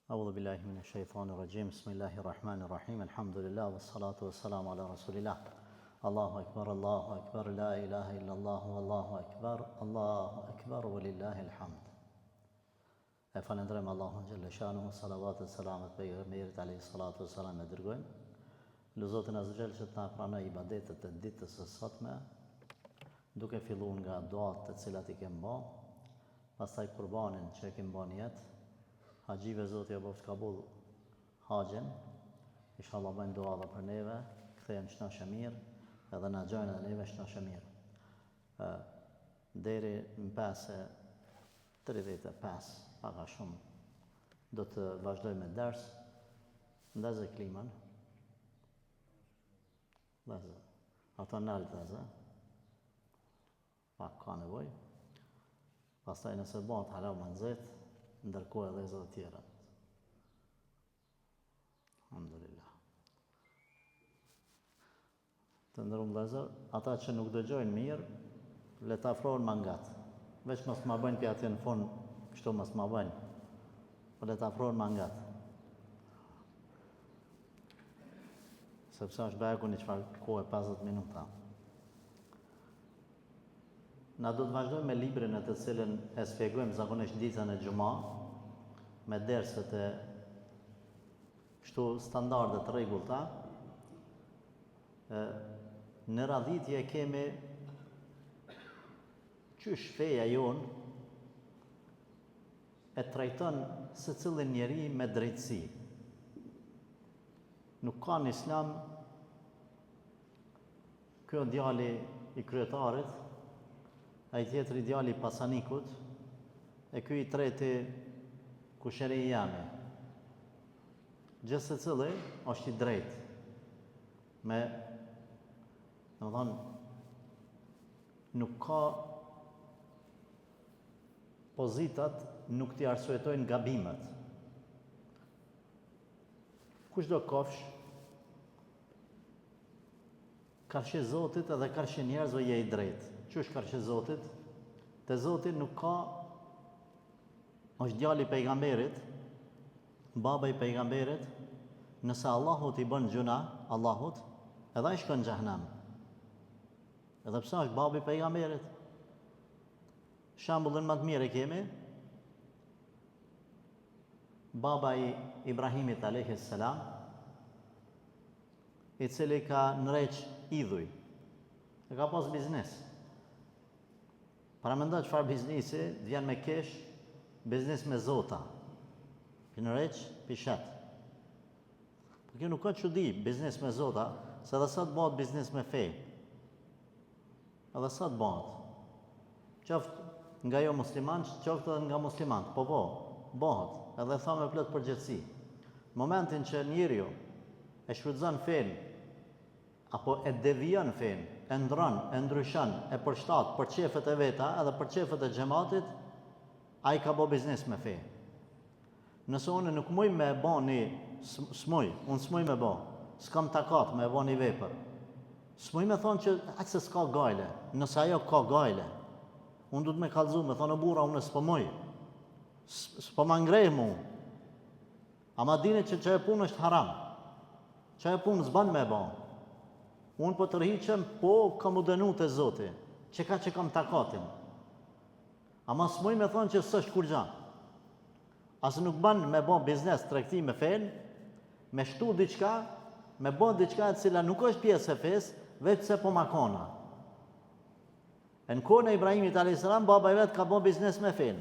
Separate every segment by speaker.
Speaker 1: أعوذ بالله من الشيطان الرجيم بسم الله الرحمن الرحيم الحمد لله والصلاة والسلام على رسول الله الله أكبر لا إله إلا الله والله أكبر ولله الحمد فلندرم الله جل شانه صلوات والسلام pejgamberit alayhi salatu wassalam e dërgojmë. Luzotin azhjel që të na pranoj ibadetet e ditës së sotme, duke filluar nga duat të cilat i kemë bë, pastaj kurbanin që e kemë bën jetë, haxhive Zoti e boft kabul haxhin, inshallah bëjmë dua edhe për neve, kthehen shnoshë mirë, edhe na gjojnë edhe neve shnoshë mirë. Deri në 5:35, paka shumë, do të vazhdoj me ders, ndazë kliman, ndazë, ato nalë ndazë, pak ka nevoj, pastaj nëse bëhet halau më nxehtë, ndërkohë edhe zotë tjera. Alhamdulillah. Të ndërum vëllezër, ata që nuk dëgjojnë mirë, le të afrohen mangat. Veç mos ma bëjnë për atje në fund, kështu mos ma bëjnë, po le të afrohen mangat. Sepse është beku një çfarë kohë 50 minuta. Na do të vazhdojmë me librin e të cilën e shpjegojmë zakonisht ditën e xhuma, me derset e kështu standarde të rregullta. Në radhitje kemi qysh feja jonë e trajton secillin njeri me drejtësi. Nuk ka në islam kjo djali i kryetarit, ai tjetri djali i pasanikut, e ky i treti kusheri i jami. Gjithë secili është i drejtë. Me, domethënë, nuk ka pozitat, nuk t'i arsyetojnë gabimet. Kushdo kofsh, karshi Zotit edhe karshi njerëzve je i drejtë. Qysh karshi Zotit? Te Zoti nuk ka, është djali i pejgamberit, baba i pejgamberit, nëse Allahut i bën gjuna, Allahut, edhe ai shkon në xhehenem. Edhe pse është baba i pejgamberit. Shembullin më të mirë e kemi, baba i Ibrahimit alayhis salam, i cili ka nreq idhuj, e ka pas biznes. Para mendoj çfarë biznesi, vjen me kesh, biznes me zota. Pinëreq, pishat. Por kjo nuk ka çudi, biznes me zota, se edhe sa të bëhet biznes me fe. Edhe sa të bëhet. Qoftë nga jo musliman, qoftë edhe nga musliman, po, bëhet, edhe tha me plot përgjithësi. Momentin që njeriu e shfrytëzon fen, apo e devijon fen, e ndron, e ndryshon, e përshtat për qefet e veta edhe për qefet e xhamatit, ai ka bë biznes me fe. Nëse unë nuk muj me bë një smuj, unë smuj me bë, s'kam takat me bë një vepër. Smuj me thonë që aq se s'ka gajle, nëse ajo ka gajle, unë du të me kallëzu, me thonë burra, unë s'po muj, s'po ma ngrej mu, ama dini që e punë është haram, që e punë s'ban me bë. Unë po të rriqem, po kam u dënu të Zoti, që kam takatin. Ama s'muj me thonë që s'është kur gja. Asë nuk ban me bo biznes tregti me fen, me shtu diçka, me bo diçka e cila nuk është pjesë e fes, veç se po makona. E në kohën e Ibrahimit a.s. baba i vetë ka bo biznes me fen.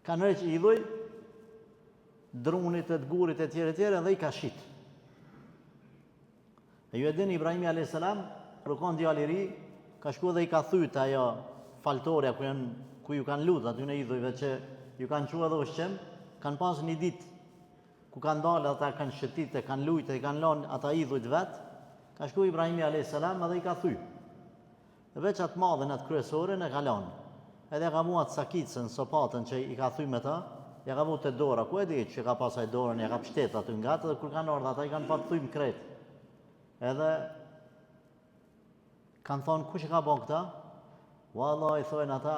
Speaker 1: Ka nreq idhuj, drunit e të gurit e tjere, dhe i ka shit. E ju e dini Ibrahimi a.s. Rukon djali i ri, ka shku dhe i ka thyt ajo faltoria ku ju kanë lutë aty në idhujve që ju kanë qua dhe ushqem, kanë pas një ditë ku kanë dalë ata kanë shëtit e kanë lujtë e kanë lanë ata idhujt vetë, ka shku Ibrahimi a.s. edhe i ka thy. Dhe veç atë madhen atë kryesorin e ka lanë. Edhe ka mua atë sakicën, sopatën që i ka thy me ta, ja ka vu të dora, ku e di që ka pasaj dorën, ja ka pështet aty nga të dhe kur kanë ardhë, ata i kanë pat thy më kretë. Edhe kanë thonë, kush e ka bon këta? Wallah, i thojnë ata,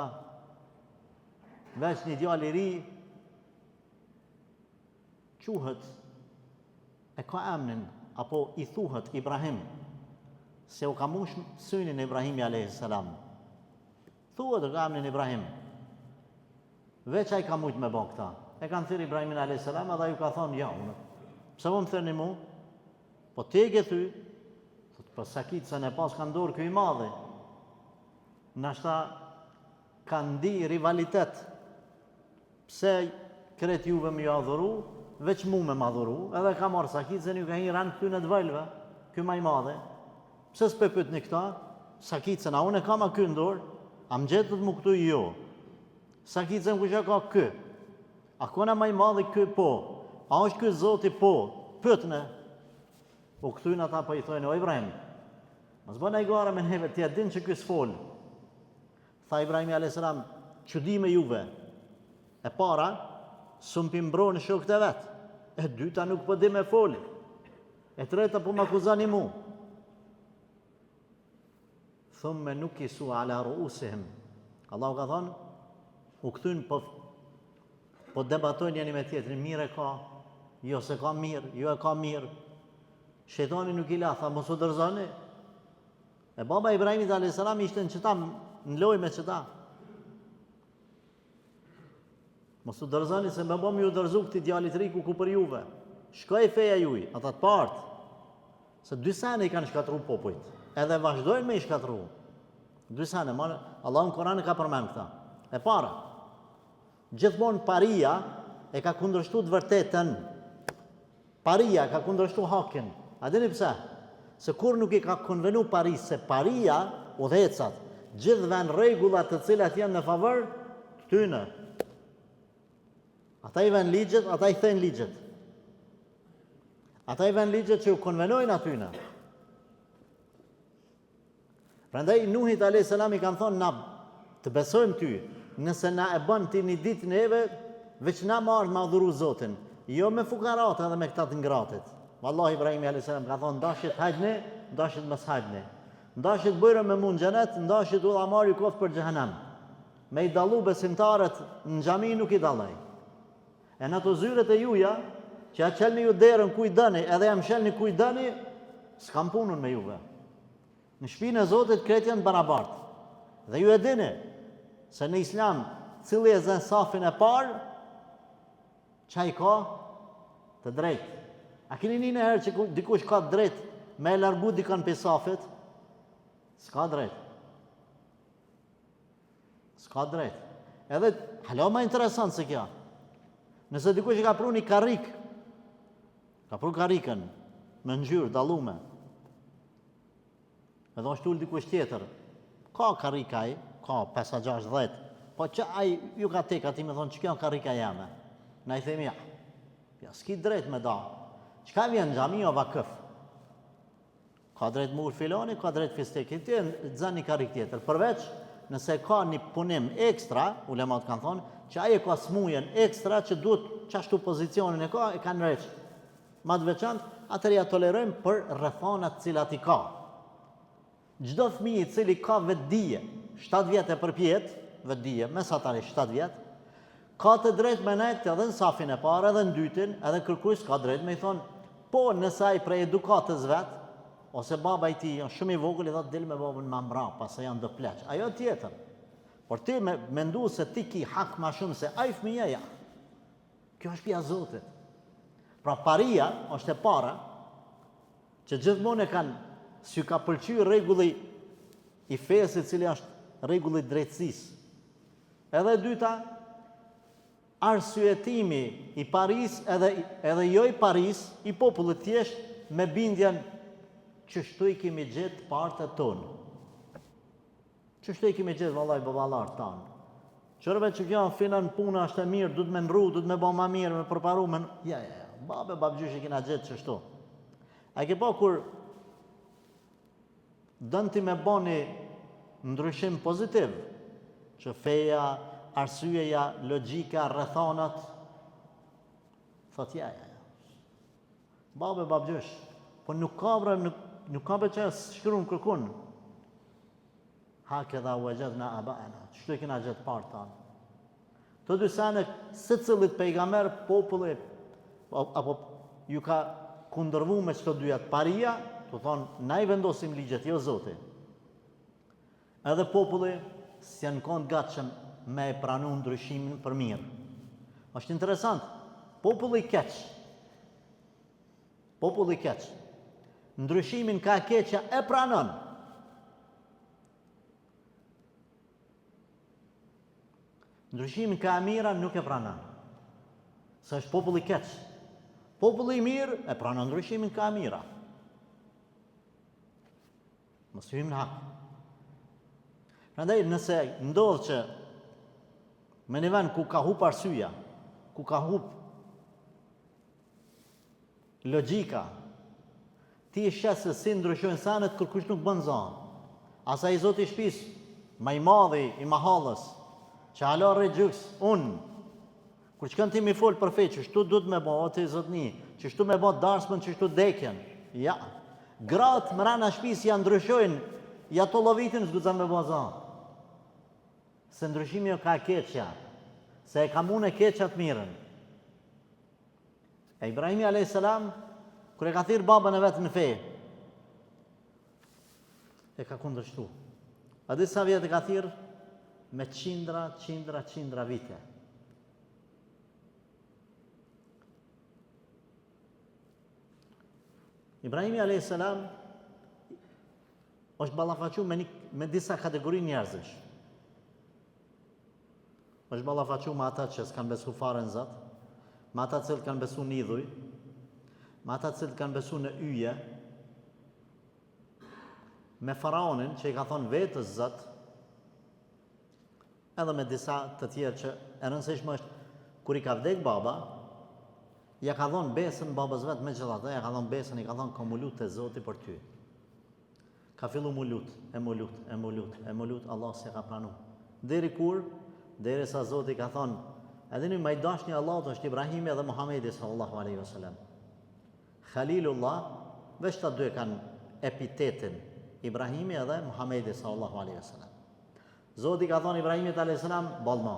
Speaker 1: veç një djali i ri, quhet, e ka emnin, apo i thuhet Ibrahim, se u ka mush synin Ibrahimi a.s. Thuhet e ka emnin Ibrahim. Veç ai ka mujt me bon këta. E kanë thirr Ibrahimin a.s. edhe ju ka thonë, ja, unë, pse po më thërni mu? Po te ke thy, për sakitësën e pas kanë dorë kjo i madhi. Nashta kanë ndi rivalitet. Pse kret juve më ju adhuru, veç mu me më adhuru, edhe ka marrë sakitësën, ju ka hi ranë këty në të vëllëve, kjo ma i madhi. Pse s'pe pyet një këta, sakitësën, a unë e kam a ky në dorë, a më gjetët mu këtu jo. Sakitësën kusha ka ky. A kona ma i madhi ky po, a është ky zoti po, pyetne. Po këtyn ata po i thojnë, o Ibrahim, mos bën ai gara me neve, ti e din që ky s'fol. Tha Ibrahimi a.s. Çudi me juve. E para, s'm mbroni shokët e vet. E dyta nuk po di me fol. E treta po më akuzani mu. Thumme nukisu ala ruusihim. Allahu ka thonë, u këtyn po debatojnë njëri me tjetrin, mirë e ka, jo se ka mirë, jo e ka mirë. Shetani nuk i la, tha, mos u dërzoni. E baba Ibrahimit a.s. ishte në qëta, në loj me qëta. Mos u dërzoni se me bom ju dërzu këti djalit riku ku për juve. Shkoj feja juj, ata të partë. Se dy sene i kanë shkatru popujt. Edhe vazhdojnë me i shkatru. Dy sene, Allah në Koran e ka përmen këta. E para, gjithmonë paria e ka kundërshtu të vërtetën. Paria ka kundërshtu hakin. A dini pse? Se kur nuk i ka konvenu Paris, se paria, udhëhecat, gjithë vend rregullat të cilat janë në favor të tyne. Ata i vën ligjet, ata i thënë ligjet. Ata i vën ligjet që u konvenojnë atyne. Prandaj Nuhit a.s. i kanë thonë, na të besojmë ty, nëse na e bën ti një ditë neve, veç na marrë me adhuru Zotin, jo me fukarate edhe me këta të ngratit. Wallahi Ibrahimi a.s. ka thonë, ndashit hajni, ndashit mos hajni. Ndashit bëjrë me mund xhenet, ndashit u amari kot për xhehenem. Me i dallu besimtarët në xhami nuk i dallaj. E në ato zyret e juja, që ja qelni ju derën ku i dëni, edhe jam shelni ku i dëni, s'kam punën me juve. Në shpinë e Zotit kretë janë barabartë. Dhe ju e dini, se në Islam, cili e zën safin e parë, çai ka të drejtë. A keni një herë që dikush ka të drejtë me e largu dikën për safit? S'ka drejtë. S'ka drejtë. Edhe, hala ma interesant se kja. Nëse dikush ka pru një karik, ka pru karikën, me ngjyrë, dallume, edhe është ullë dikush tjetër, ka karika ai, ka 5-6-10, po që ai ju ka tek ati me thonë që kjo karika jame. Na i themi, ja, s'ki drejt me da. Qka vjen në xhami o vakëf? Ka drejt mur filoni, ka drejt fisteki, ti e zën një karik tjetër. Përveç, nëse ka një punim ekstra, ulemat kanë thonë, që aje ka smujen ekstra që duhet qashtu pozicionin e ka, e kanë reqë. Ma të veçantë, atër ja tolerojmë për rrethonat cilat i ka. Gjdo fëmijë i cili ka vetdije, 7 vjetë e përpjet, vetdije, mesatarisht 7 vjetë, ka të drejt me nejtë edhe në safin e parë, edhe në dytin, edhe kërkues ka drejt me i thonë, po nësaj prej edukatës vetë, ose baba i ti janë shumë i vogël, i thotë del me babën ma mbra, pasë janë dë pleq. Ajo tjetër. Por ti me ndu se ti ki hak ma shumë se aj fëmija ja. Kjo është pja Zotit. Pra paria është e para, që gjithmonë e kanë, si ka pëlqy rregulli i fesit cili është rregulli i drejtësisë. Edhe dyta, arsyetimi i Paris edhe jo i Paris, i popullit thjesht me bindjen që shtu i kemi gjithë partët tonë. Që shtu i kemi gjithë vallaj babalartë tanë. Qërëve që kjo finan puna është e mirë, du të me nru, du të me bo ma mirë, me përparu, ja, babgjysh i kina gjithë që shtu. A ke po kur dënë ti me bo një ndryshim pozitiv, që feja, arsyeja, logjika, rrethonat, thot ja. Babgjysh, po nuk ka për që shkru në kërkun. Hake dha u e gjithë na abana, qështu e kina gjithë partë tanë. Të dy sene, se cilit pejgamer populli apo ju ka kundërvu me çto dyja paria, të thonë na i vendosim ligjet, jo Zoti. Edhe populli s'janë konë gatshëm me e pranu ndryshimin për mirë. Është interesant, populli keq, ndryshimin ka keqja e pranon. Ndryshimin ka e mira nuk e pranon. Se është populli keq. Populli i mirë e pranon ndryshimin ka e mira. Mos hyjmë në hak. Prandaj nëse ndodh që me një vend ku ka hup arsyeja, ku ka hup logjika, ti e sheh se si ndryshojnë sanet kur kush nuk bën zonë. Asa i Zoti i shtëpisë, më i madhi i mahallës, që hala rre gjyks, unë, kur çkan ti mi fol për fe, që shtu duhet me bë, o ti zotni, që shtu me bë darsmën, që shtu dekjen. Ja, gratë mrena shtëpisë ja ndryshojnë, ja to llovitin zguxan me bë zonë. Se ndryshimi jo ka keqja, se e ka mune keqja të mirën. E Ibrahimi a.s. Kër e ka thirë babën e vetë në fe, e ka kundërshtu. A di sa vjetë e ka thirë? Me qindra vite. Ibrahimi a.s. është ballafaqu me disa kategori njerëzish. është ballafaqu me ata që s'kan besu fare në Zot, me ata që kanë besu në idhuj, me ata që kanë besu në yje, me faraonin që i ka thonë vetës Zot, edhe me disa të tjerë që e rëndësishme është kur i ka vdek baba, ja ka thonë besën babës vetë me gjithatë, ja ka thonë besën, i ka thonë ka mu lut të Zoti për ty. Ka fillu mu lut, Allah se ka pranu. Deri kur? Deri sa Zoti ka thonë, edhe një majdashni Allahut është Ibrahimi edhe Muhamedi sallallahu alaihi wasallam. Khalilullah, veç të dy kanë epitetin, Ibrahimi edhe Muhamedi sallallahu alaihi wasallam. Zoti ka thonë Ibrahimit alayhis salam, ballma.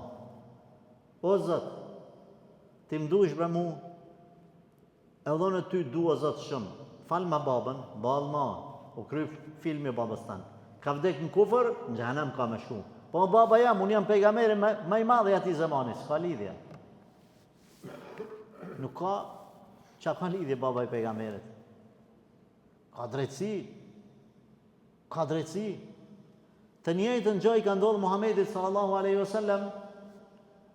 Speaker 1: O Zot, ti më duhesh për mu, edhe në ty dua Zot shumë. Fal ma babën, ballma, u kry filmi babës tanë. Ka vdek në kufër, në xhenem ka me shku. Po baba jam, unë jam pejgamberi më i madh i atij zamani, s'ka lidhje. Nuk ka, çka ka lidhje baba i pejgamberit? Ka drejtësi. Të njëjtën gjë i ka ndodhur Muhamedit sallallahu alaihi wasallam,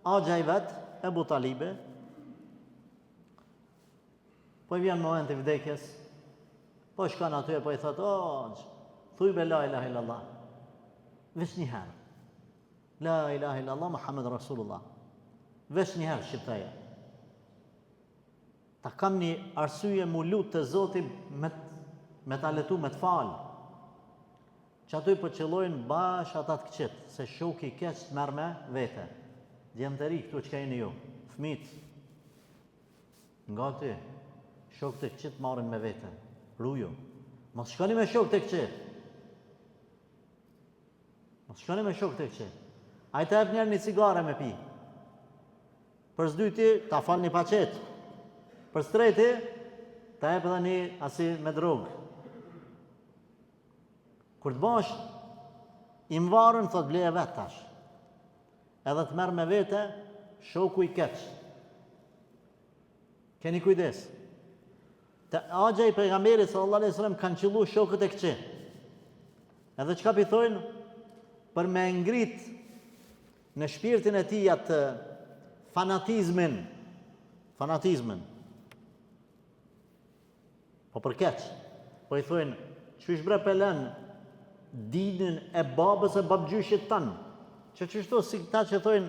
Speaker 1: axha i vet, Ebu Talibe. Po i vjen momenti i vdekjes. Po shkon aty e po i thot, thuj be la ilaha illallah. Vesh një herë. La ilaha illallah Muhammed Rasulullah. Vesh një herë shqiptaja. Ta kam një arsye mu lut të Zotit me ta letu me të falë. Që aty për qëllojnë bash ata të këqit, se shoki keq të merë me vete. Djemë të ri, këtu që ka jeni ju, fmit. Nga ty, shok të këqit marrin me vete. Ruju. Mos shkoni me shok të këqit. A i të ep njerë një cigare me pi. Për s'dyti, ta fal një paqet. Për s'treti, ta ep edhe një asi me drogë. Kur të bash, i mvarën, thot bleje vetë tash. Edhe të merë me vete, shoku i keq. Keni kujdes. Të axha i pejgamberit sallallahu alaihi wasallam kanë qillu shokët e këqi. Edhe çka pi thojnë? Për me ngrit në shpirtin e tij atë fanatizmin. Po për keq. Po i thojnë, çish bre pelen dinën e babës e babgjyshit tanë. Që qështu si ta që thojnë,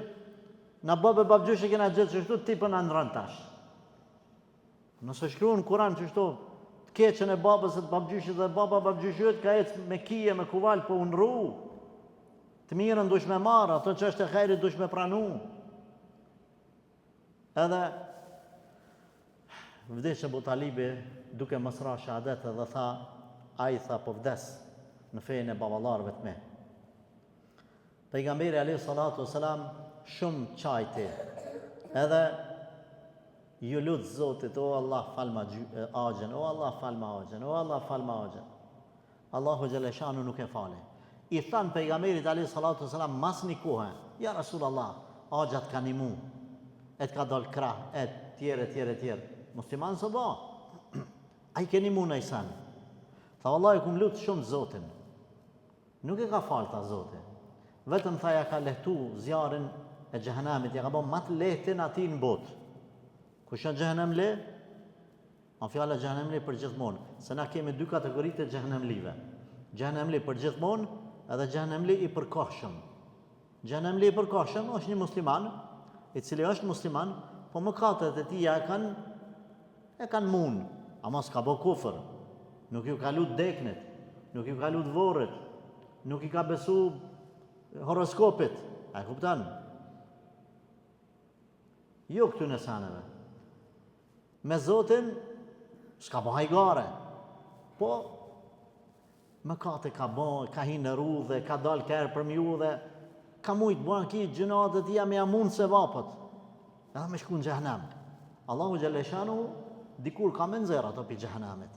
Speaker 1: na babë e babgjyshit kena gjithë qështu, ti për në ndronë tash. Nëse shkruan në Kur'an qështu, të keqen e babës e të babgjyshit dhe baba babgjyshit, ka ecë me kije, me kuval, po unë ru. Të mirën dush me marë, ato që është e khejrit dush me pranu. Edhe, vdesh Ebu Talibi, duke mësra shahadet dhe tha, a i tha po vdes në fejnë e babalarëve të me. Pejgamberi alayhi salatu wasalam shumë qajti. Edhe ju lutë Zotit, o Allah falma agjen, o Allah falma agjen, o Allah falma agjen. Allahu Gjeleshanu nuk e fale. I thanë pejgamberit alayhi salatu wasalam mas një kohë, ja Rasulallah, agjat ka një mu, e të ka dal krah, e tjere. Musliman së ba, a i keni mu në isan. Tha Allah, kum lutë shumë Zotin. Nuk e ka falë ta Zotin. Vetëm tha ja ka lehtu zjarin e xhehenamit, ja ka bo matë lehtin ati në botë. Kush janë xhehenem le? A fjala xhehenem le për gjithmonë, se na kemi dy kategoritë të xhehenemlive. Xhehenem le për gjithmonë edhe xhehenem le i përkohshëm. Xhehenem le i përkohshëm është një musliman, i cili është musliman, po mëkatet e tij e kanë mund, ama s'ka bo kufër. Nuk ju ka lut deknit, nuk ju ka lut vorrit, nuk i ka besu horoskopit. A e kuptan? Jo këtu në saneve. Me Zotin s'ka bo hajgare, po mëkate ka bo, ka hi në rrudhe, ka dal kërë për mju dhe ka mujtë buan ki gjënat dhe tia me amun se vapët. Edhe me shku në xhehenem. Allahu Gjeleshanu dikur ka me nëzera ato pi xhehenemit.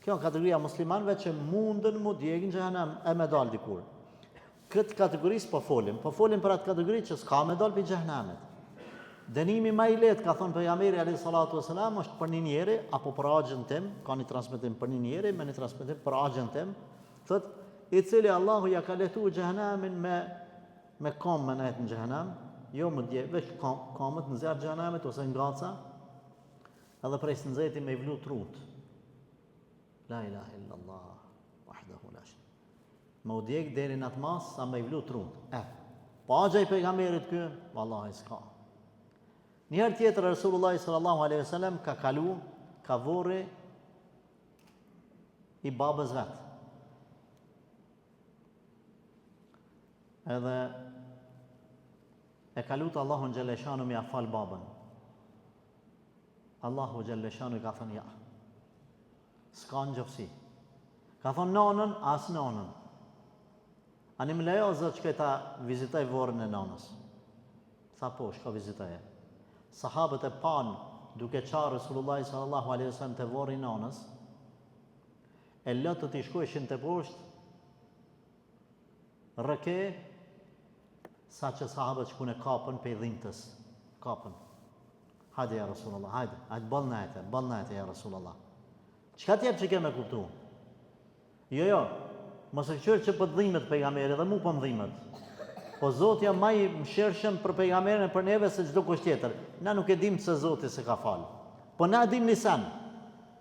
Speaker 1: Kjo kategoria muslimanve që mundën mu djegin xhehenem e me dal dikur. Këtë kategorisë po folim për atë kategori që s'ka me dal pi xhehenemit. Dënimi ma i letë, ka thonë pejgamberi alayhi salatu wasalam, është për një njeri, apo për agjen tim, ka një transmetim për një njeri, me një transmetim për agjen tim, thot, i cili Allahu ja ka letu xhehenemin me kam me nejtë në xhehenem, jo më dje, veç kamët në zjarë xhehenemit, ose nga ca, edhe prej së nëzeti me i vlu trut. La ilaha illallah, wahdahu la sharik. Me u djek deri në atë mas, sa me i vlu trut. Pa agja i pejgamberit kë, vallahi s'ka. Njëherë tjetër Rasulullah sallallahu alaihi wasallam ka kalu, ka vorri i babës vetë. Edhe e kalut Allahun Gjeleshanu me afal babën. Allahu Gjeleshanu i ka thënë ja. S'ka në gjofsi. Ka thënë nanën, as nanën. Ani më lejo zot që ta vizitaj vorën e nanës. Tha po, shka vizitaje. Sahabët e panë duke qarë Rasulullah sallallahu alaihi wasallam të vorri nanës, e lëtë të i shkojshin të poshtë, rëke, sa që sahabët shkune kapën pe dhimtës, kapën. Hajde ja Rasulullah, hajde balnajte ja Rasulullah. Qka tjep që keme kuptu? Jo, mos e këqyrë që për dhimet pejgamberi dhe mu për më dhimet. Po Zotja ma i mëshirshëm për pejgamberin e për neve se çdo kush tjetër. Na nuk e dim se Zoti se ka falë. Po na dim një sen,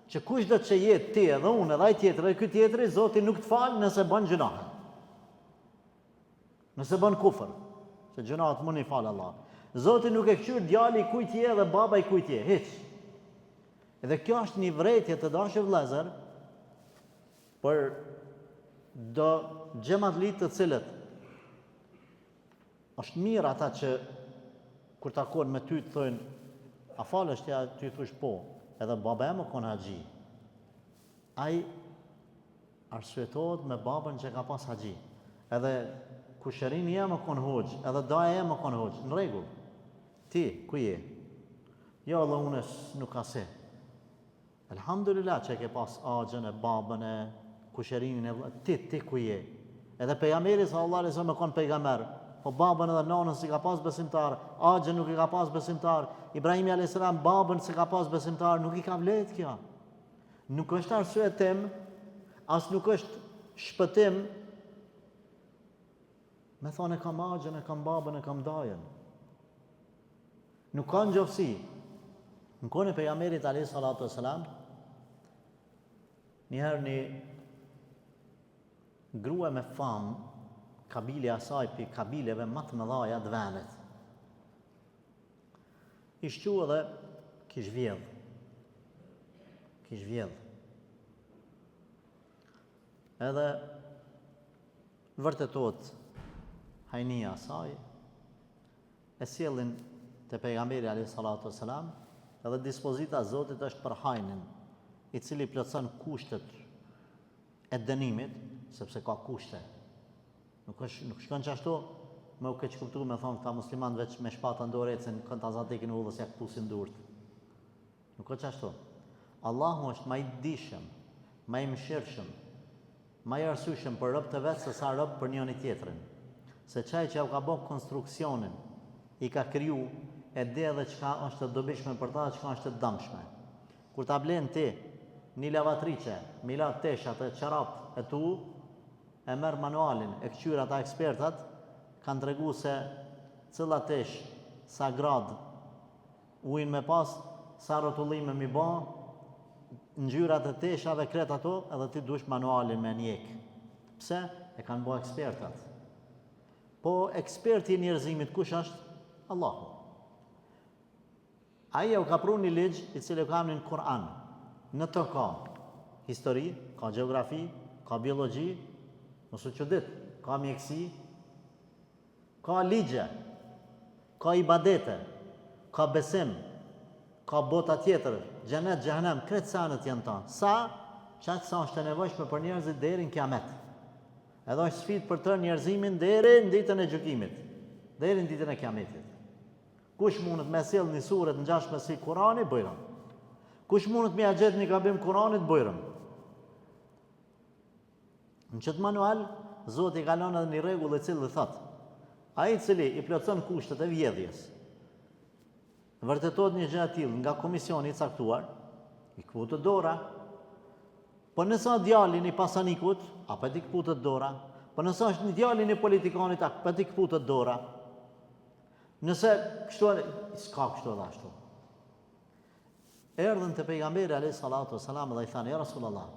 Speaker 1: që kush do që jetë ti edhe unë edhe ai tjetër edhe ky tjetri, Zoti nuk të falë nëse bën gjunahë. Nëse bën kufër, se gjunahët mund i falë Allah. Zoti nuk e këqyr djali i kujt je dhe baba i kujt je, hiç. Edhe kjo është një vërejtje të dashur vëllezër për do xhamatlit të cilët është mirë ata që kur takon me ty të thojnë a falësh tja, ty thush po, edhe baba e më konë haxhi. Ai arsyetohet me babën që ka pas haxhi. Edhe kushërini e më konë hoxh, edhe daja e më konë hoxh. Në rregull. Ti ku je? Jo, Allah unë nuk ka se. Elhamdulillah që ke pas axhën e babën e kushërinin e ti ku je? Edhe pejgamberi sallallahu alaihi wasallam konë pejgamber. Po babën edhe nanën si ka pas besimtar, axhën nuk i ka pas besimtar, Ibrahimi a.s. babën si ka pas besimtar, nuk i ka vlet kjo. Nuk është arsye tim, as nuk është shpëtim, me thonë e kam axhën, e kam babën, e kam dajën. Nuk ka në gjofsi. Në kone pejgamberit a.s. Njëherë një grua me famë, kabile asaj për kabileve më të mëdhaja të venit. Ishtu edhe kish vjedh. Edhe vërtetot hajnia asaj, e sjellin te pejgamberi alayhi salatu wasalam, edhe dispozita e Zotit është për hajnin, i cili plotson kushtet e dënimit, sepse ka kushte. Nuk shkon qashtu me u keq kuptu me thonë këta musliman veç me shpata ndore ecën kënë të azatekin u dhe se ja këpusin durët. Nuk ka qashtu. Allahu është më i dishëm, më i mëshirshëm, më i arsyeshëm për robët e vet se sa rob për njëri tjetrin. Se çaj që u ka bën konstruksionin, i ka kriju e di edhe çka është të dobishme për ta, çka është të dëmshme. Kur ta blen ti një lavatriçe, milat teshat e çarapt e tu, e merr manualin, e kqyr ata ekspertat, kanë tregu se cilla tesh, sa grad ujin me pas, sa rrotullime mi bë, ngjyrat e teshave, kret ato, edhe ti dush manualin me njek. Pse? E kanë bë ekspertat. Po eksperti i njerëzimit kush është? Allahu. Ai u ka pru një ligj i cili ka në Kur'an. Në të ka histori, ka gjeografi, ka biologji, mos u çudit, ka mjeksi, ka ligje, ka ibadete, ka besim, ka bota tjetër, xhenet, xhehenem, kretë sanët janë ta. Sa sa është e nevojshme për njerëzit deri në kiamet. Edhe është sfidë për të njerëzimin deri në ditën e gjykimit, deri në ditën e kiametit. Kush mundet me sjell një sure të ngjashme si Kurani, bojrëm. Kush mundet me ia gjetë një gabim Kuranit, bojrëm. Në çet manual, Zoti ka lënë edhe një rregull i cili thotë: ai i cili i plotson kushtet e vjedhjes, vërtetohet një gjë e tillë nga komisioni i caktuar, i kputet dora. Po nëse është djalin i pasanikut, apo ti kputet dora. Po nëse është një djalin i politikanit, apo ti kputet dora. Nëse kështu s'ka kështu edhe ashtu. Erdhën te pejgamberi alayhi salatu wasalam dhe i thanë: ja Rasulullah,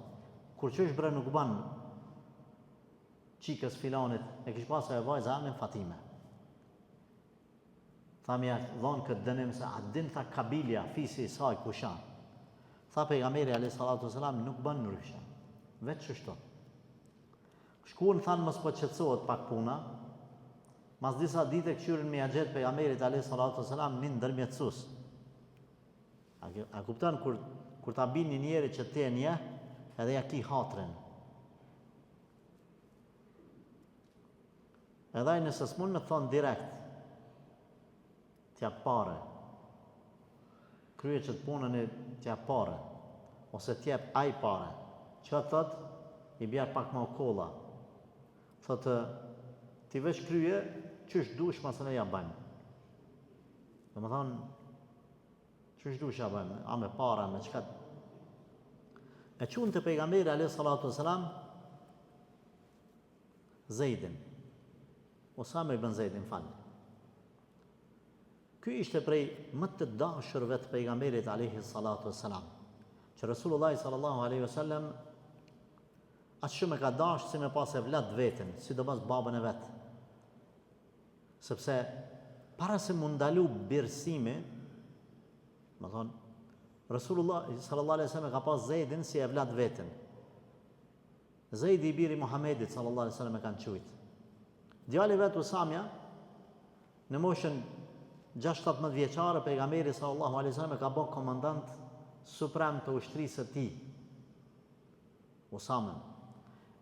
Speaker 1: kur çesh bre nuk ban çikës filanit, e kish pasur e vajza emrin Fatime. Thamë ja dhon këtë dënim se a din tha kabilia, fisi i saj kusha. Tha pejgamberi alayhi salatu wasalam nuk bën ndryshe. Vetë çështo. Shkuan thanë mos po qetësohet pak puna. Mas disa dite këshyrin me agjet pejgamberit alayhi salatu wasalam një ndërmjetësues. A kupton kur ta bin një njeri që ti e njeh, edhe ja ki hatrin. Edhe ai nëse s'mund me thon direkt, t'ja pare. Krye që të punën e t'ja pare, ose t'jep ai pare. Që thot, i bjerë pak më kolla. Thotë, ti veç krye, qysh dush masën e ja bajnë. Dhe më thonë, qysh dush ja bajnë, a me para, me qëkat. E qunë të pejgamberi alayhi salatu wasalam Zejdin. Osama ibn Zejdin falë. Ky ishte prej më të dashurve të pejgamberit alayhi salatu wasalam. Që Resulullah sallallahu alaihi wasallam atë shumë e ka dashur si me pas e vlat vetën, sidomos babën e vet. Sepse para se mu ndalu birësimi, më thonë, Resulullah sallallahu alaihi wasallam ka pas Zejdin si e vlat vetën. Zejdi i biri Muhamedit sallallahu alaihi wasallam e kanë quajt. Djali vet Usamja në moshën 6-17 vjeçare pejgamberi sallallahu alaihi wasallam e ka bën komandant suprem të ushtrisë së tij. Usama.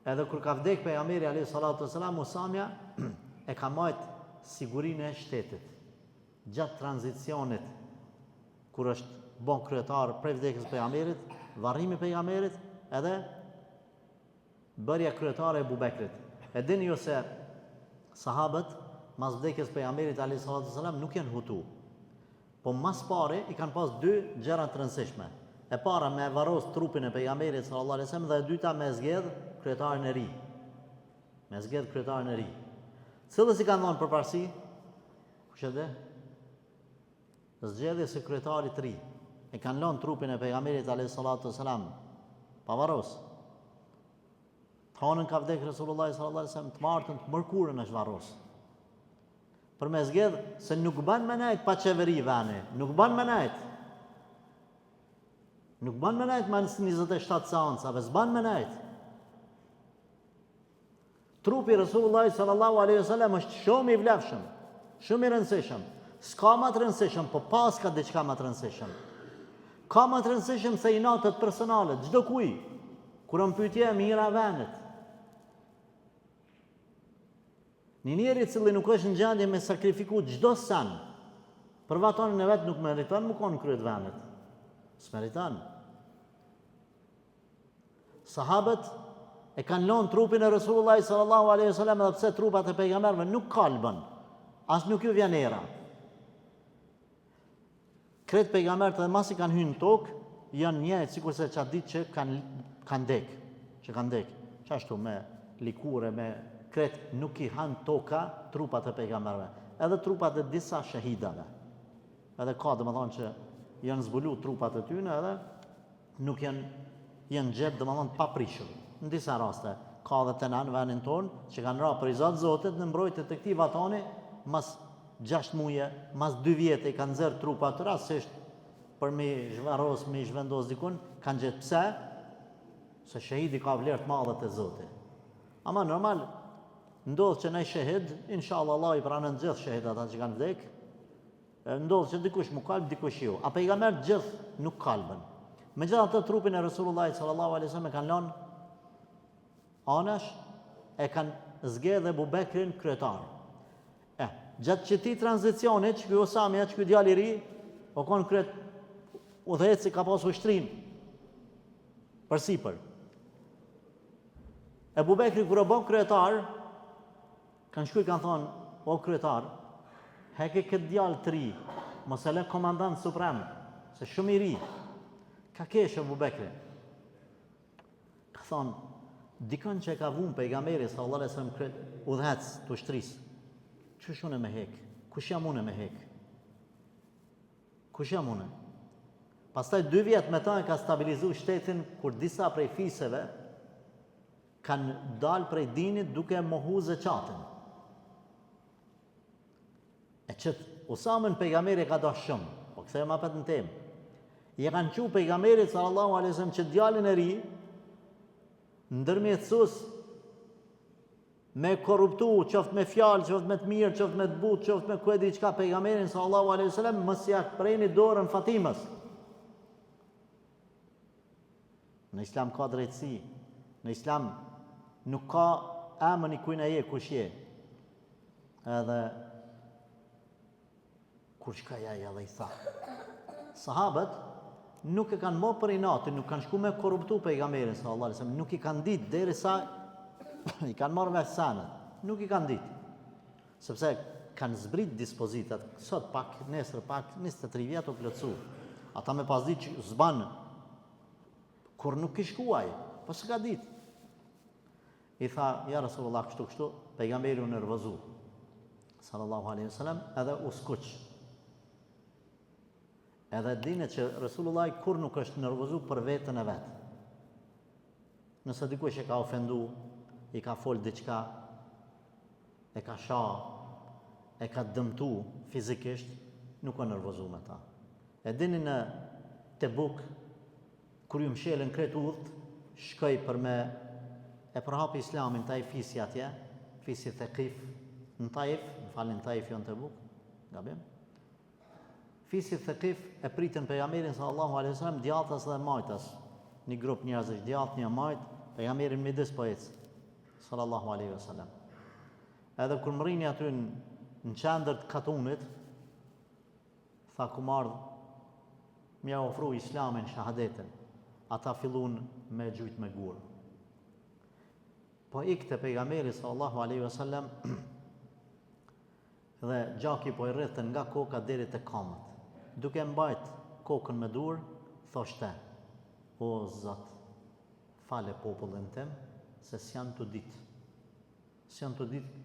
Speaker 1: Edhe kur ka vdek pejgamberi alayhi salatu wasalam, Usamja e ka marrë sigurinë e shtetit. Gjatë tranzicionit, kur është bon kryetar prej vdekjes pejgamberit, varrimi pejgamberit, edhe bërja kryetare e Abu Bekrit. E dini ju se sahabët mas vdekjes pejgamberit alayhi salatu wasalam nuk janë hutu. Po mas pare i kanë pas dy gjëra të rëndësishme. E para me varros trupin e pejgamberit sallallahu alaihi wasallam dhe e dyta me zgjedh kryetarin e ri. Me zgjedh kryetarin e ri. Cilës i kanë dhënë përparësi? Kush e di? Zgjedhjes së kryetarit të ri. E kanë lënë trupin e pejgamberit alayhi salatu wasalam pa varros. Thonën ka vdek Resulullah sallallahu alaihi wasallam, të martën të mërkurën është varros. Për me zgjedh se nuk ban me najt pa qeveri vani, nuk ban me najt. Nuk ban me najt ma në 27 seancave, s'ban me najt. Trupi Resulullah sallallahu alaihi wasallam është shumë i vlefshëm, shumë i rëndësishëm. S'ka më të rëndësishëm, po pas ka diçka më të rëndësishëm. Ka më të rëndësishëm se inatët personale, çdo kuj, kur më pyetje mira venit. Një njeri cili nuk është në gjendje me sakrifiku çdo sen, për vatonën e vet nuk meriton më konë kryet venit. S'meritan. Sahabët e kanë lënë trupin e Resulullahit sallallahu alaihi wasallam, edhe pse trupat e pejgamberëve nuk kalbën, as nuk ju vjen era. Kretë pejgamberët edhe mas i kanë hyrë në tokë, janë njëjtë sikurse çfarë ditë që kanë ndek, çashtu me likure, me kretë nuk i han toka trupat e pejgamberëve, edhe trupat e disa shahidave. Edhe ka domethënë që janë zbulu trupat e tyre edhe nuk janë gjep domethënë pa prishur. Në disa raste ka edhe të në vendin tonë që kanë ra për i Zotë Zotit në mbrojtje të këtij vatani, mas 6 muaj, mas 2 vjetë i kanë nxjerr trupat rastësisht për mi zhvarros, mi zhvendos dikun, kanë gjetë pse? Se shahidi ka vlerë të madhe te Zoti. Ama normal ndodh që nëj shahid, inshallah Allah i pranon gjithë shahidat ata që kanë vdek, ndodh që dikush mu kalb, dikush jo. A pejgamberët gjithë nuk kalbën. Megjithatë trupin e Resulullahit sallallahu alaihi wasallam e kanë lënë anash, e kanë zgjedhë Abu Bekrin kryetar. Gjatë qëtij tranzicioni, që ky Osami, që ky djalë i ri, o kon kryet udhëheci ka pas ushtrin përsipër. Abu Bekri kur u bë kryetar, kanë shkuj kanë thonë, o kryetar, heke këtë djalë të ri, mos e lë komandant suprem, se shumë i ri. Ka kesh Abu Bekri. Ka thonë, dikon që e ka vunë pejgamberi sallallahu alaihi wasallam udhëhec të ushtrisë. Qysh unë me hek? Kush jam unë me hek? Kush jam unë? Pastaj 2 vjet me ta e ka stabilizu shtetin, kur disa prej fiseve kanë dalë prej dinit duke mohu zeqatin. E qëtë Usamën pejgamberi ka dosh shumë, po kthejmë apet në temë. I kanë qu pejgamberit sallallahu alaihi wasallam që djalin e ri ndërmjetësus me korruptu, qoftë me fjalë, qoftë me të mirë, qoftë me të butë, qoftë me kujt diçka pejgamberin sallallahu alaihi wasallam, mos ja preni dorën Fatimës. Në Islam ka drejtësi. Në Islam nuk ka emën i kujna je, kush je. Edhe kur shka jaja dhe i tha. Sahabët nuk e kanë mo për inatin, nuk kanë shku me korruptu pejgamberin sallallahu alaihi wasallam, nuk i kanë ditë derisa i kanë marrë me sanët, nuk i kanë ditë. Sepse kanë zbrit dispozitat, sot pak, nesër pak, 23 vjetë o plotësu. Ata me pas ditë që zbanë, kur nuk i shkuaj, po s'ka ditë. I tha, ja Rasulullah, kështu, pejgamberi u nervozu, sallallahu alaihi wasallam, edhe u skuq. Edhe dine që Rasulullah kur nuk është nervozu për vetën e vetë. Nëse dikush e ka ofendu, i ka fol diçka, e ka sha, e ka dëmtu fizikisht, nuk ka nervozu me ta. E dini në Tebuk, kur ju mshelën kretë udhët, shkoj për me e përhapi Islamin, taj fisi atje, fisi Thekif, në Taif, në falin Taif jo në Tebuk, gabim. Fisi Thekif e pritën pejgamberin sallallahu alaihi wasallam, djathtas dhe majtas, një grup njerëzish, djath, një majt, pejgamberin midis po ecë, sallallahu alaihi wasallam. Edhe kur më rini aty në qendër të Katumit, tha ku mardh, m'ja ofru Islamin, shahadetin. Ata fillun me gjujt me gur. Po ikte pejgamberi sallallahu alaihi wasallam dhe gjaki po i rrethën nga koka deri te kamët. Duke mbajt kokën me dur, thoshte, o Zot, fale popullin tim, se s'janë të ditë. S'janë të ditë,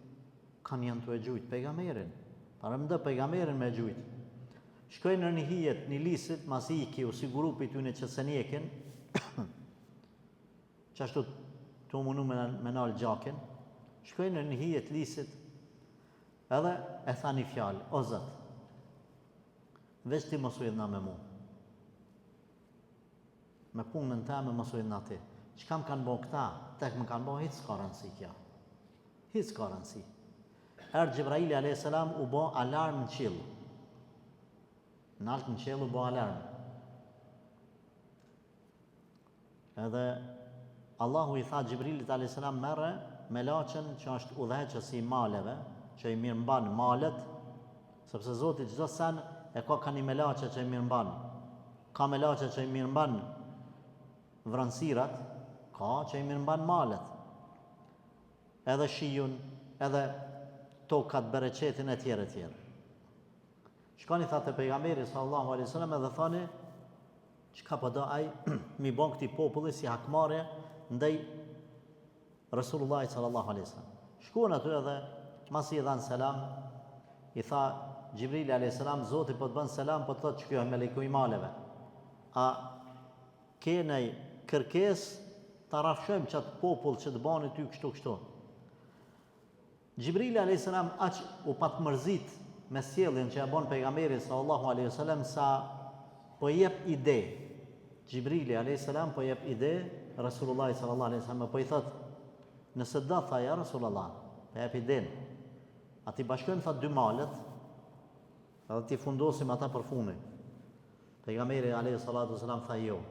Speaker 1: kanë janë të e gjujt pejgamberin. Parëmdë pejgamberin me gjujt. Shkoj në një hijet, një lisit, mas i iki, u siguru për ty në që se njekin, që ashtu të munu me nalë gjakin, shkoj në një hijet lisit, edhe e tha një fjalë, o Zot, veç ti mos u jedna me mu. Me punën ta me mos u jedna ti. Çka më kanë bo këta, tek më kanë bo hiç s'ka rëndësi kja. Hiç s'ka rëndësi. Gjibraili a.s. u bo alarm në qiell. Në altë në qiell u bo alarm. Edhe Allahu i tha Gjibrilit a.s. merre me laçën që është udhëheqës i maleve, që i mirëmban malet, sepse Zoti çdo sen e ka një melaçe që i mirëmban ka me laçe që i mirëmban vranësirat, ka që i mirëmban malet, edhe shijun, edhe tokat, bereqetin e tjerë e tjerë. Shkoni tha te pejgamberi sallallahu alaihi wasallam edhe thani, çka po do ai mi bon këtij populli si hakmarrje ndaj Resulullah sallallahu alaihi wasallam. Shkuan aty edhe masi i dhan selam, i tha Gjibrili alayhis salam, Zoti po të bën selam, po të thotë që kjo është meleku i maleve. A ke nej kërkesë ta rafshojmë çat popull që të bani ty kështu. Gjibrili alayhis salam aq u pat mërzit me sjelljen që ja bën pejgamberi sallallahu alaihi wasallam sa po jep ide. Gjibrili alayhis salam po jep ide Resulullah sallallahu alaihi wasallam, po i thot, nëse do tha ja Resulullah, po jep iden. Ati bashkojmë tha dy malet, edhe ti fundosim ata për funi. Pejgamberi alayhi salatu wasalam tha jo.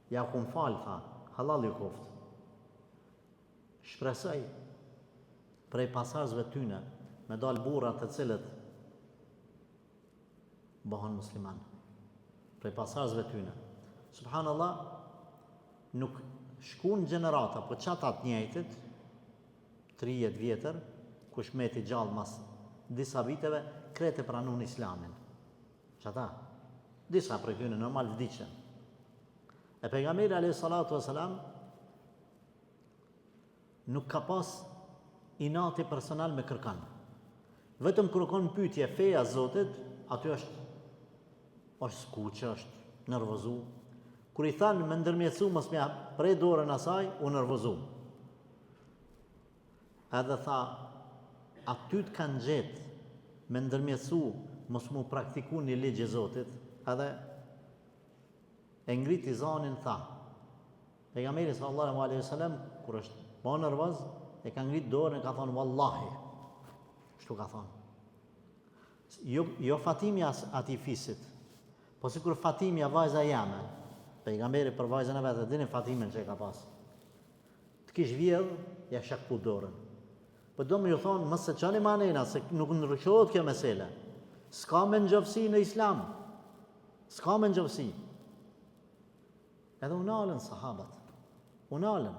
Speaker 1: Ja kun fal tha, halal ju koft. Shpresoj prej pasardhësve tyne me dal burra të cilët bëhen musliman. Prej pasardhësve tyne. Subhanallah, nuk shkun gjenerata, po çata të njëjtit, 30 vjetër, kush meti gjallë mas disa viteve, krete pranun islamin. Çata, disa prej tyre normal vdiqen. E pejgamberi alayhi salatu wasalam nuk ka pas inati personal me kërkan. Vetëm kërkon pyetje feja Zotit, aty është skuqe, është nervozu. Kur i thanë me ndërmjetësu mos mja prej dorën asaj, u nervozu. Edhe tha, aty të kanë gjetë me ndërmjetësu mos mu praktiku një ligj e Zotit, edhe e ngriti zanin tha. Pejgamberi sallallahu alaihi wasallam kur është më nervoz, e ka ngrit dorën e ka thonë wallahi. Kështu ka thonë. Jo Fatimja ati fisit, po sikur Fatimja vajza jame. Pejgamberi për vajzën e vetë, dini Fatimen që e ka pas. Të kish vjedh, ja shakpu dorën. Po do më ju thonë, mos se çani manena, se nuk ndryshohet kjo mesele. S'ka me ngjofsi në Islam. S'ka me ngjofsi. Edhe unalën sahabat. Unalën.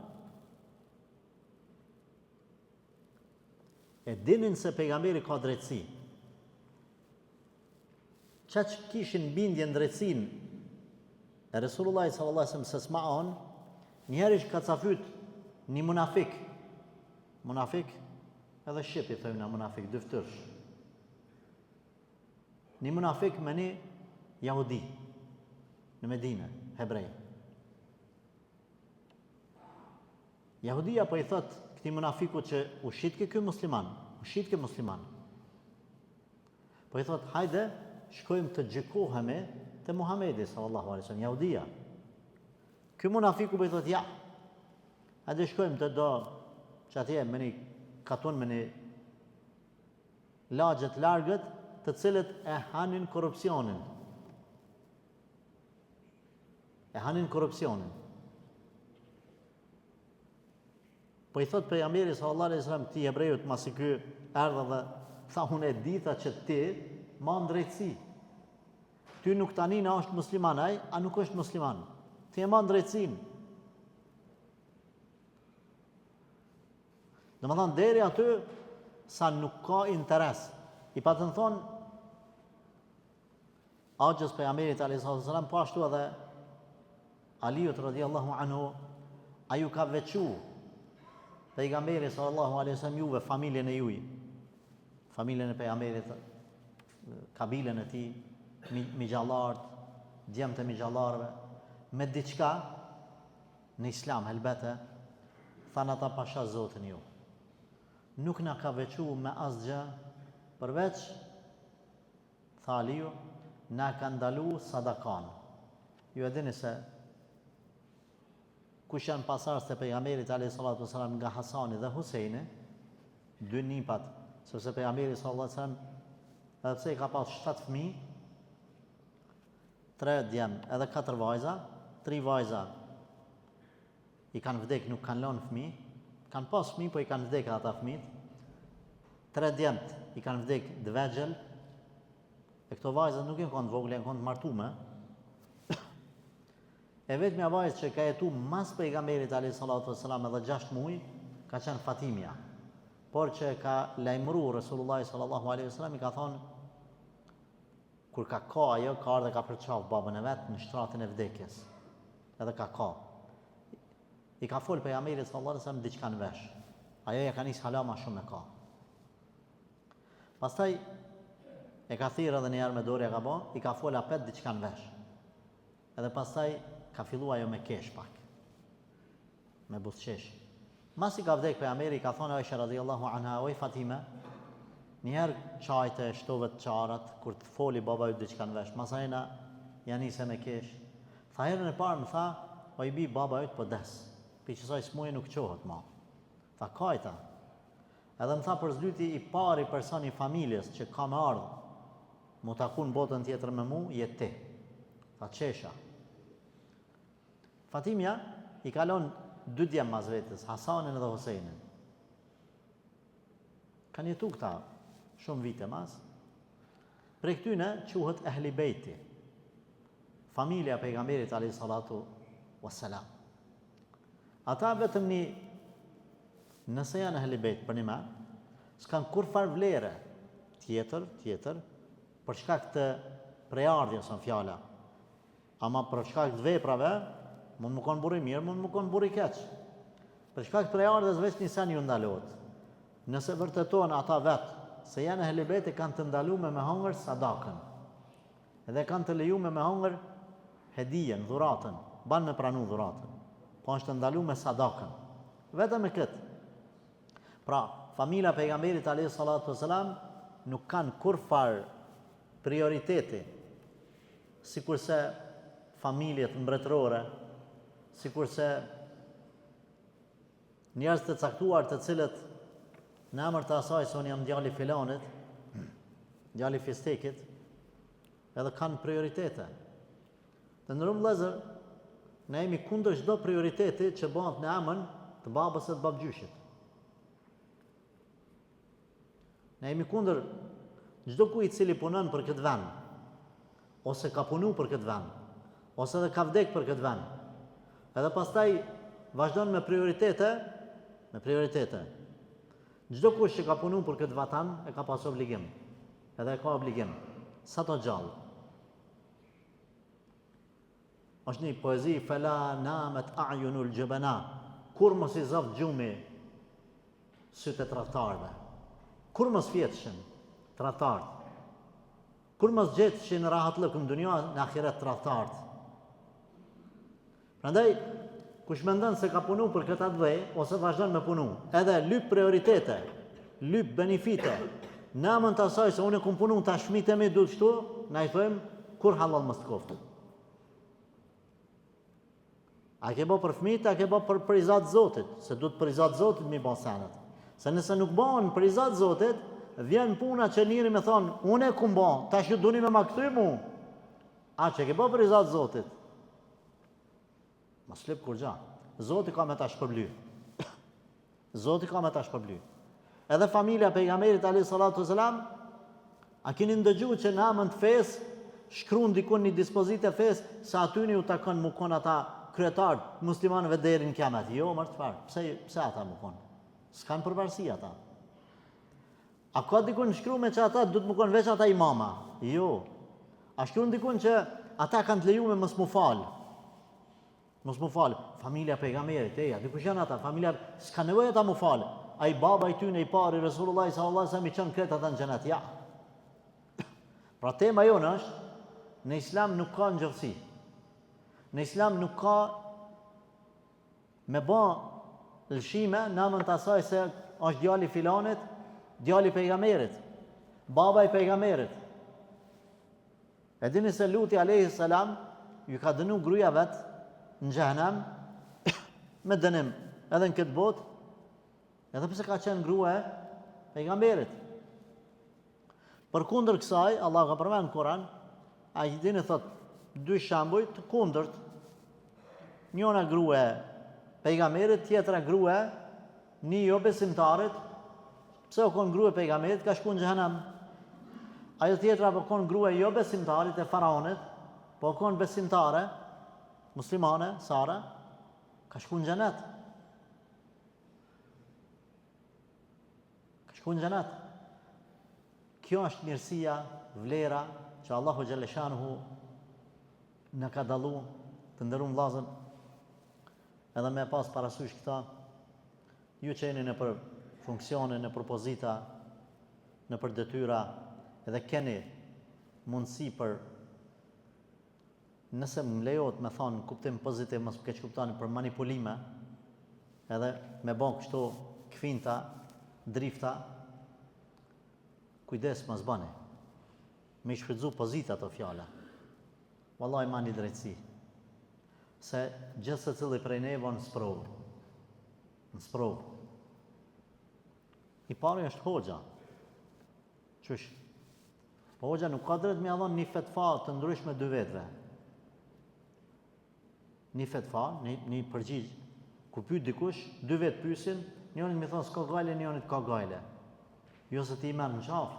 Speaker 1: E dinin se pejgamberi ka drejtësi. Qa që kishin bindje në drejtësin e Resulullah sallallahu alaihi wasallam se s'maon, njëherë ka cafyt një munafik, edhe shqipi thojmë na munafik, dyftërsh. Një munafik me një jahudi, në Medinë, hebrej. Jahudia po i thot këti munafiku që u shitke ky musliman, po i thot, hajde, shkojmë të gjikohemi të Muhamedi sallallahu alaihi wasallam, jahudia. Ky munafiku po i thot, ja, hajde shkojmë të do, që atje me një katon me një lagjet largët, të cilët e hanin korrupsionin. Po i thot pejgamberi sallallahu alaihi wasallam këtij hebrejut, masi ky erdha dhe tha, unë e dita që ti ma në drejtësi. Ty nuk tani na është musliman, a nuk është musliman. Ti e ma në drejtësin. Dhe më thonë, deri aty sa nuk ka interes. I pa të në thonë, agjës pejgamberit alayhi sallam, po ashtu edhe Aliut radhiyallahu anhu, a ju ka veçu pejgamberi sallallahu alaihi wasallam juve familjen e juj, familjen e pejgamberit, kabilen e tij, migjallart, djemt e migjallarve, me diçka në Islam helbete, thanë ata pasha Zotin ju. Nuk na ka veçu me asgjë, përveç, tha Aliu, na ka ndalu sadakan. Ju e dini se kush janë pasardhës të pejgamberit alayhi salatu wasalam nga Hasani dhe Huseini, dy nipat, sepse pejgamberi sallallahu alaihi wasallam edhe pse i ka pas 7 fëmijë, 3 djem edhe 4 vajza, 3 vajza i kanë vdek, nuk kanë lënë fëmijë, kanë pas fëmijë, po i kanë vdek ata fëmijët. 3 djemt i kanë vdek dëvegjël, e këto vajzat nuk janë kanë të vogla, janë kanë të martume. E vetmja vajzë që ka jetu mas pejgamberit alayhi salatu wassalam edhe 6 muaj ka qenë Fatimia. Por që ka lajmëru Resulullah sallallahu alaihi wasallam, i ka thonë, kur ka ajo, ka ardhe ka përqaf babën e vetë në shtratin e vdekjes. Edhe ka. I ka folë pejgamberit sallallahu alaihi wasallam diçka në vesh. Ajo ja ka nisë hala ma shumë me ka. Pastaj e ka thirrë edhe një herë me dorë, ja ka bo, i ka folë apet diçka në vesh. Edhe pastaj ka fillu ajo me kesh pak. Me buzëqesh. Mas i ka vdek pejgamberi, ka thonë Aisha radhiyallahu anha, oj Fatime, njëherë qajtë e shtovet qarat, kur të foli baba ju diçka në vesh, masajna janë nise me kesh. Tha herën e parë më tha, oj bi baba ju të po des, pi qësaj s'muje nuk qohët ma. Tha kajta. Edhe më tha për zlyti i pari personi familjes që ka me ardhë, mu takun botën tjetër me mu, jetë ti. Tha qesha. Fatimja i kalon 2 djemë mas vetës, Hasanin edhe Husejnin. Kanë jetu këta shumë vite mas. Prej këtyne quhet Ehli Bejti, familja pejgamberit alayhi salatu wassalam. Ata vetëm nëse janë Ehli Bejt për një me, s'kan kur far vlere tjetër, për shkak të prejardhjes në fjala. Ama për shkak të veprave, mund më konë buri mirë, mund më konë buri keq. Për shkak të prejardhjes veç një sen ju ndalot. Nëse vërteton ata vetë, se janë Ehli Bejt, kanë të ndalume me hongër sadakën. Edhe kanë të lejume me hongër hedijen, dhuratën, ban me pranu dhuratën. Po është të ndalume sadakën. Vetëm me këtë. Pra, familja pejgamberit alayhi salatu wassalam nuk kanë kur farë prioriteti, sikurse familjet mbretërore, sikurse njerëz të caktuar të cilët në emër të asaj se unë jam djali filanit, djali fistekit, edhe kanë prioritete. Të ndërrumë vëllezër, ne jemi kundër çdo prioriteti që bëhet në emër të babës së babgjyshit. Ne jemi kundër çdo ku i cili punon për këtë vend, ose ka punu për këtë vend, ose edhe ka vdek për këtë vend. Edhe pastaj vazhdon me prioritete. Çdo kush që ka punu për këtë vatan e ka pas obligim. Edhe e ka obligim. Sa to gjallë. Është një poezi, fela namet a'yunul gjëbena, kur mos i zaf gjumi sytë e tradhtarëve. Kur mos fjetëshin tradhtarët. Kur mos gjetëshin rahatlëk në dunja, në ahiret tradhtarët. Prandaj, kush mendon se ka punu për këtë dhej, ose vazhdon me punu, edhe lyp prioritete, lyp benefite, në emën të asaj se unë e kum punu të ashmit e mi du të shtu, na i thojmë, kur halal mos të koftë. A ke bo për fmit, a ke bo për prizat Zotit, se du të prizat Zotit mi bon senet. Se nëse nuk bon prizat Zotit, vjen puna që njëri me thonë, unë e kum bon, ta shu duni me ma këthy mu. A që ke bo prizat Zotit? Ma slip kur gja. Zoti ka me ta shpërbly. Zoti ka me ta shpërbly. Edhe familja pejgamberit alayhi salatu wassalam, a keni ndëgjuar që në emën të fesë shkruan dikun një dispozitë fesë se aty ju takon mu kon ata kryetar muslimanëve deri në kiamet. Jo, më çfarë? Pse ata mu kon? S'kan përparësi ata. A ka dikun shkruar me që ata duhet mu kon veç ata imama? Jo. A shkruan dikun që ata kanë të lejuar mos mu fal. Mos mu falë, familja pejgamberit, dikush janë ata, familja, s'ka nevojë ata mu falë. Ai baba i tyne i pari, Resulullah sallallahu alaihi wasallam i çon kretë ata në xhenet, ja. Pra tema jonë është, në Islam nuk ka ngjofsi. Në Islam nuk ka me bë lëshime në emën të asaj se është djali filanit, djali pejgamberit, baba i pejgamberit. E dini se Luti alayhi salam ju ka dënu gruaja vet në xhenem me dënim edhe në këtë botë, edhe pse ka qenë grua e pejgamberit. Përkundër kësaj, Allah ka përmend në Kur'an, ai dini thot 2 shembuj të kundërt. Njëra grua e pejgamberit, tjetra grua një jo besimtarit. Pse u kon grua e pejgamberit ka shkuar në xhenem. Ajo tjetra po kon grua jo besimtarit e faraonit, po kon besimtare. muslimane, Sara, ka shku në xhenet. Ka shku në xhenet. Kjo është mirësia, vlera që Allahu xhaleshanuhu në ka dallu të nderuar vllazën, edhe me pas parasysh këta, ju që jeni në për funksione, në për pozita, në për detyra, edhe keni mundësi për, nëse më lejohet me thonë kuptim pozitiv, mos më keq kuptoni, për manipulime, edhe me bon kështu kfinta, drifta, kujdes mos bani. Me i shfrytzu pozita të fjala. Wallahi ma një drejtësi. Se gjithë se cili prej neve në sprovë. Në sprovë. I pari është hoxha. Qysh? Po hoxha nuk ka drejt me ia dhënë një fetva të ndryshme dy vetëve. Një fetva, një përgjigj. Kur pyet dikush, dy vetë pyesin, njëri më thon s'ka gajle, njëri ka gajle. Jo se ti i merr në qafë.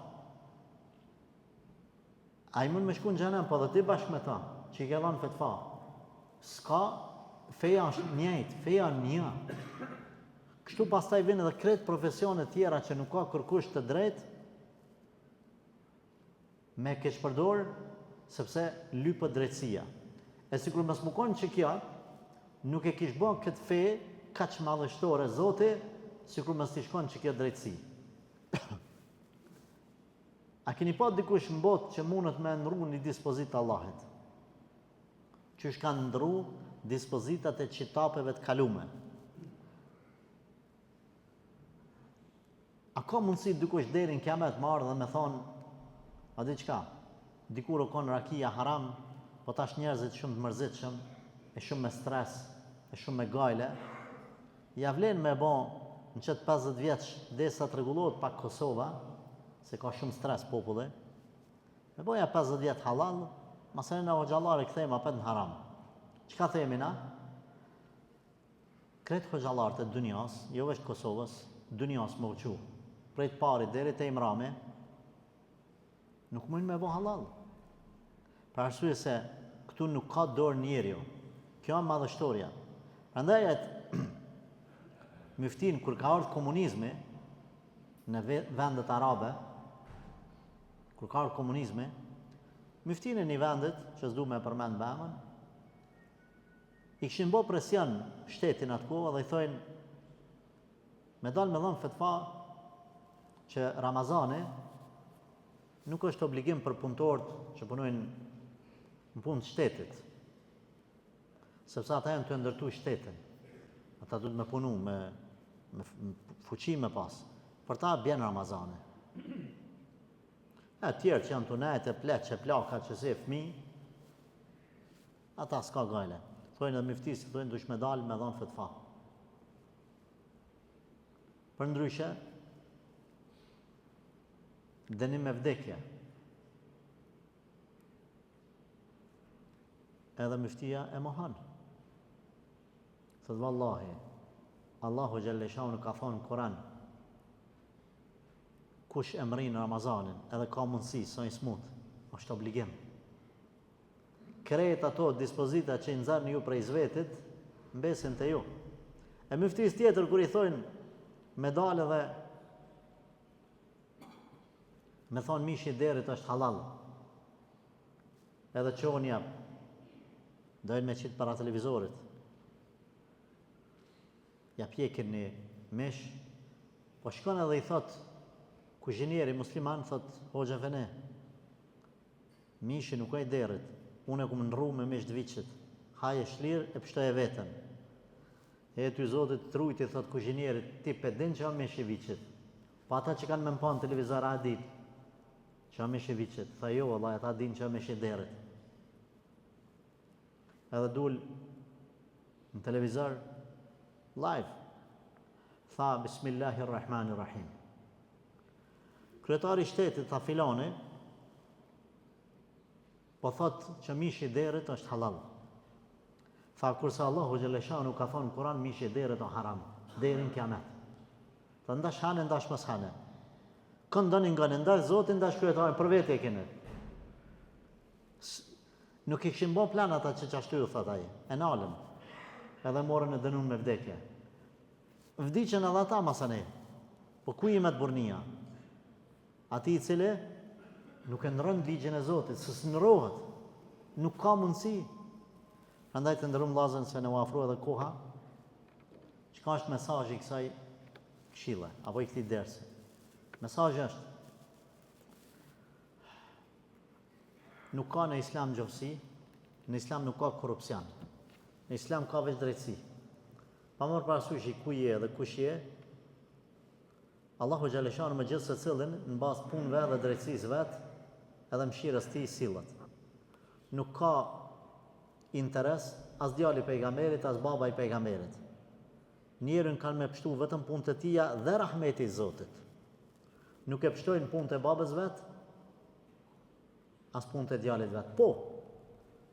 Speaker 1: A i mund me shku në xhenem, po dhe ti bashkë me ta, që i ke dhënë fetva. S'ka, feja është njëjtë, feja një. Kështu pastaj vjen edhe krejt profesione tjera që nuk ka kërkush të drejtë, me keqpërdor, sepse lypët drejtësia. E sikur mos më konë që kjo, nuk e kish bën këtë fe kaq madhështore Zoti, sikur mos t'i shkon që kjo drejtësi. A keni pa dikush në botë që mundet me ndru një dispozit të Allahit? Që kanë ndru dispozitat e qitapeve të kalume. A ka mundësi dikush deri në kiamet më ardhë dhe me thonë, a di qka, dikur o konë rakia haram, po tash njerëzit shumë të mërzitshëm, e shumë me stres, e shumë me gajle, ja vlen me bon në qëtë 50 vjeç derisa të rregullohet pak Kosova, se ka shumë stres populli, me boja 50 vjetë halal, masën e hoxhallar e kthejmë apet në haram. Çka themi na? Kretë hoxhallarët e dunjas, jo veç Kosovës, dunjas më uqu, prej të pari deri te Imrami, nuk mund me bo halal. Për arsye se këtu nuk ka dorë njeriu. Kjo është madhështoria. Prandaj myftin kur ka ardhur komunizmi në vendet arabe, kur ka ardhur komunizmi, myftin e një vendit, që s'du me përmend emrin, i kishin bë presion shtetin atë kohë dhe i thojnë me dal me dhënë fetva që Ramazani nuk është obligim për punëtorët që punojnë në punë të shtetit. Sepse ata janë të ndërtu shtetin. Ata duhet me punu, me fuqi me pas. Për ta bjen Ramazani. E tjerë që janë të nejtë, pleqe, plaka, që si e fmi, ata s'ka gajle. Thojnë edhe miftisi, thojnë dush me dalë me dhanë fetfa. Për ndryshe, dënim me vdekje. Edhe miftia e mohon. Thëtë vallahi, Allahu Gjellëshanu ka thonë në Kur'an, kush e mrin Ramazanin, edhe ka mundësi, sa i smut, është obligim. Krejt ato dispozita që i nëzarnë ju prej zvetit, mbesin të ju. E miftis tjetër, kur i thojnë, me dalë dhe me thonë mishi i derit është halal, edhe qonë jap, dojnë me qitë para televizorit, ja pjekin një mish, po shkon edhe i thot, kuzhinieri musliman, thot, hoxha fene, mishi nuk e i derit, unë e ku më nërru me mish të vichit, haje shlirë e pështoj e vetën. E ty zotit trujti, thot kuzhinierit, ti pedin që a mish i vichit. Pa ata që kanë me mpa në televizor a dit, që a mish i vichit. Tha jo, Allah, ata din që a mish i derit. Edhe dul në televizor, live, tha, Bismillahirrahmanirrahim. Kryetari i shtetit, tha filani, po thot që mishi i derit është halal. Tha, kurse Allahu Gjellëshanu ka thonë në Kur'an, mishi i derit o haram, derin kiamet. Tha, ndash hane, ndash mos hane. Këndoni nga në ndash zotin, ndash kryetarin, për vete e kene. Nuk I kishin bën plan ata që qashtu ju thot ai. E nalën. Edhe morën e dënuan me vdekje. Vdiqën edhe ata masanej. Po ku jemi atë burnia? Ati I cili nuk e ndron ligjin e Zotit, s'e ndrohet. Nuk ka mundësi. Prandaj të ndërrum vllazën se në u afro edhe koha. Çka është mesazhi I kësaj këshille apo I këtij dersi? Mesazhi është: nuk ka në Islam gjofsi, në Islam nuk ka korrupsion. Në Islam ka veç drejtësi. Pa marrë parasysh I ku je dhe kush je, Allahu xhaleshanu me gjithë secilin në bazë punëve dhe drejtësisë vet, edhe mëshirës tij sillet. Nuk ka interes as djali I pejgamberit, as baba I pejgamberit. Njerën kanë me pështu vetëm punët e tia dhe rahmeti I Zotit. Nuk e pështojnë punët e babës vet, as punët e djalit vet. Po,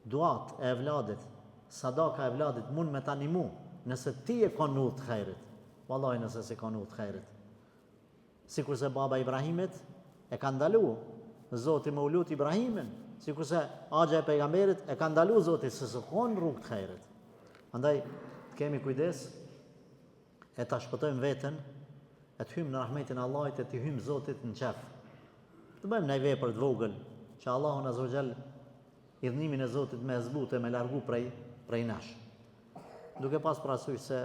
Speaker 1: duat e evladit, sadaka e evladit mund me t'animu, nëse ti e kanë udhë të khejrit. Wallahi nëse si kanë udhë të khejrit. Sikurse baba Ibrahimit e ka ndalu Zoti me ulut Ibrahimin, sikurse agja e pejgamberit e ka ndalu Zoti se së konë rrugë të khejrit. Andaj, të kemi kujdes, e ta shpëtojmë veten, e të hymë në rahmetin e Allahit, e të hymë Zotit në qef. Të bëjmë nej vepër të vogël, që Allahun azza wa jall idhnimin e Zotit me zbute, me largu prej nesh. Duke pas parasysh se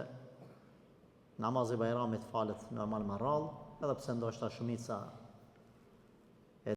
Speaker 1: namazi Bajramit falet normal me radhë, edhe pse ndoshta shumica